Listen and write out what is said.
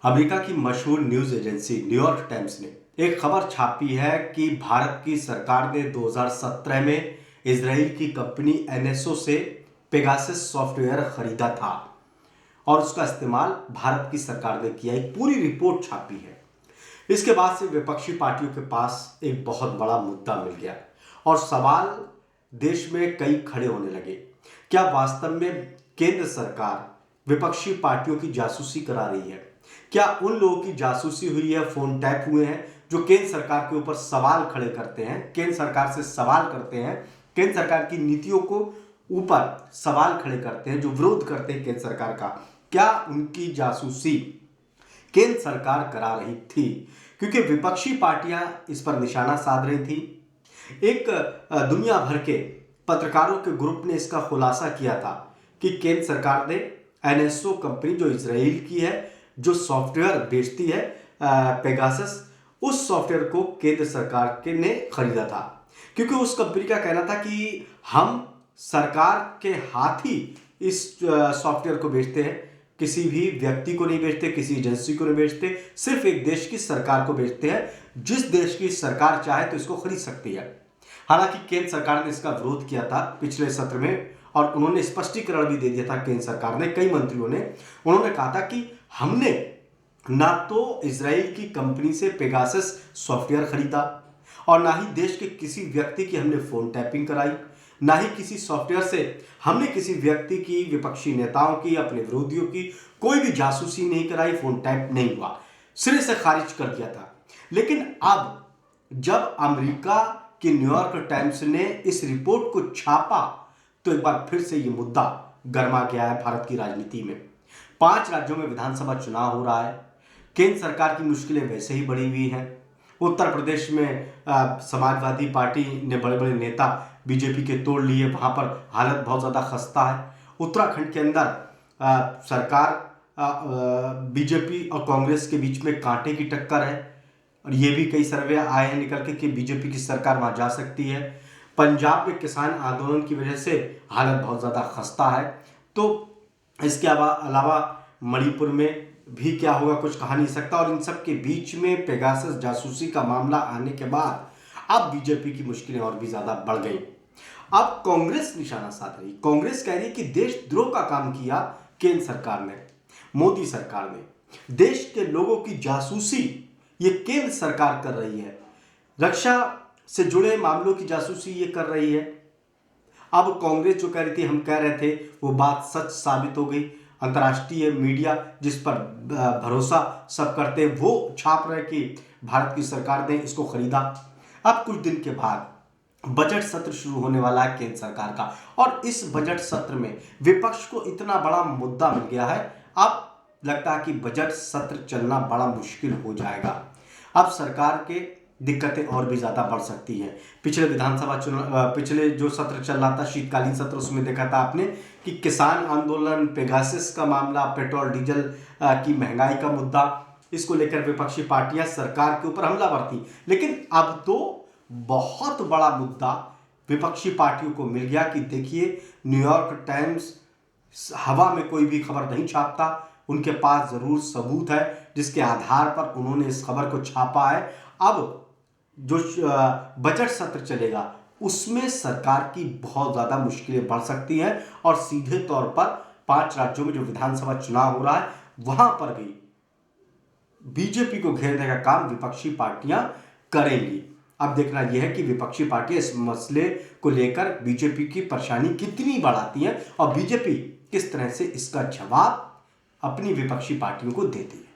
America की मशहूर news agency New York times ने एक खबर छापी है कि भारत की सरकार ने 2017 में इजराइल की कंपनी एनएसओ से पेगासस सॉफ्टवेयर खरीदा था और उसका इस्तेमाल भारत की सरकार ने किया। एक पूरी रिपोर्ट छापी है। इसके बाद से विपक्षी पार्टियों के पास एक बहुत बड़ा मुद्दा मिल गया और सवाल देश में कई खड़े होने लगे। क्या वास्तव में केंद्र सरकार विपक्षी पार्टियों की जासूसी करा रही है? क्या उन लोगों की जासूसी हुई है, फोन टैप हुए हैं जो केंद्र सरकार के ऊपर सवाल खड़े करते हैं, केंद्र सरकार से सवाल करते हैं, केंद्र सरकार की नीतियों को ऊपर सवाल खड़े करते हैं, जो विरोध करते हैं केंद्र सरकार का? क्या उनकी जासूसी केंद्र सरकार करा रही थी? क्योंकि विपक्षी पार्टियां इस पर निशाना साध रही थी। एक दुनिया भर के पत्रकारों के ग्रुप ने इसका खुलासा किया था कि केंद्र सरकार ने एनएसओ कंपनी जो इजराइल की है, जो सॉफ्टवेयर बेचती है पेगासस, उस सॉफ्टवेयर को केंद्र सरकार के ने खरीदा था। क्योंकि उस कंपनी का कहना था कि हम सरकार के हाथ ही इस सॉफ्टवेयर को बेचते हैं, किसी भी व्यक्ति को नहीं बेचते, किसी एजेंसी को नहीं बेचते, सिर्फ एक देश की सरकार को बेचते हैं। जिस देश की सरकार चाहे तो इसको खरीद सकती है। हालांकि केंद्र सरकार ने इसका विरोध किया था पिछले सत्र में और उन्होंने स्पष्टीकरण भी दे दिया था। केंद्र सरकार ने, कई मंत्रियों ने, उन्होंने कहा था कि हमने ना तो इजराइल की कंपनी से पेगासस सॉफ्टवेयर खरीदा और ना ही देश के किसी व्यक्ति की हमने फोन टैपिंग कराई, ना ही किसी सॉफ्टवेयर से हमने किसी व्यक्ति की, विपक्षी नेताओं की, अपने विरोधियों की कोई भी जासूसी नहीं कराई, फोन टैप नहीं हुआ, सिरे से खारिज कर दिया था। लेकिन अब जब अमेरिका की न्यूयॉर्क टाइम्स ने इस रिपोर्ट को छापा तो एक बार फिर से ये मुद्दा गर्मा गया है भारत की राजनीति में। 5 राज्यों में विधानसभा चुनाव हो रहा है। केंद्र सरकार की मुश्किलें वैसे ही बढ़ी हुई हैं। उत्तर प्रदेश में समाजवादी पार्टी ने बड़े बड़े नेता बीजेपी के तोड़ लिए, वहां पर हालत बहुत ज़्यादा खस्ता है। उत्तराखंड के अंदर सरकार बीजेपी और कांग्रेस के बीच में कांटे की टक्कर है और ये भी कई सर्वे आए हैं निकल के कि बीजेपी की सरकार वहां जा सकती है। पंजाब में किसान आंदोलन की वजह से हालत बहुत ज़्यादा खस्ता है। तो इसके अलावा मणिपुर में भी क्या होगा कुछ कहा नहीं सकता। और इन सब के बीच में पेगासस जासूसी का मामला आने के बाद अब बीजेपी की मुश्किलें और भी ज़्यादा बढ़ गई। अब कांग्रेस निशाना साध रही। कांग्रेस कह रही है कि देशद्रोह का काम किया केंद्र सरकार ने, मोदी सरकार ने। देश के लोगों की जासूसी ये केंद्र सरकार कर रही है। रक्षा से जुड़े मामलों की जासूसी ये कर रही है। अब कांग्रेस जो कह रही थी, हम कह रहे थे, वो बात सच साबित हो गई। अंतर्राष्ट्रीय मीडिया जिस पर भरोसा सब करते हैं वो छाप रहे कि भारत की सरकार ने इसको खरीदा। अब कुछ दिन के बाद बजट सत्र शुरू होने वाला है केंद्र सरकार का और इस बजट सत्र में विपक्ष को इतना बड़ा मुद्दा मिल गया है। अब लगता है कि बजट सत्र चलना बड़ा मुश्किल हो जाएगा। अब सरकार के दिक्कतें और भी ज़्यादा बढ़ सकती हैं। पिछले विधानसभा चुनाव, पिछले जो सत्र चल रहा था, शीतकालीन सत्र, उसमें देखा था आपने कि किसान आंदोलन, पेगासस का मामला, पेट्रोल डीजल की महंगाई का मुद्दा, इसको लेकर विपक्षी पार्टियां सरकार के ऊपर हमलावर थी। लेकिन अब तो बहुत बड़ा मुद्दा विपक्षी पार्टियों को मिल गया कि देखिए, न्यूयॉर्क टाइम्स हवा में कोई भी खबर नहीं छापता, उनके पास जरूर सबूत है जिसके आधार पर उन्होंने इस खबर को छापा है। अब जो बजट सत्र चलेगा उसमें सरकार की बहुत ज़्यादा मुश्किलें बढ़ सकती हैं और सीधे तौर पर 5 राज्यों में जो विधानसभा चुनाव हो रहा है वहां पर भी बीजेपी को घेरने का काम विपक्षी पार्टियां करेंगी। अब देखना यह है कि विपक्षी पार्टियां इस मसले को लेकर बीजेपी की परेशानी कितनी बढ़ाती हैं और बीजेपी किस तरह से इसका जवाब अपनी विपक्षी पार्टियों को देती है।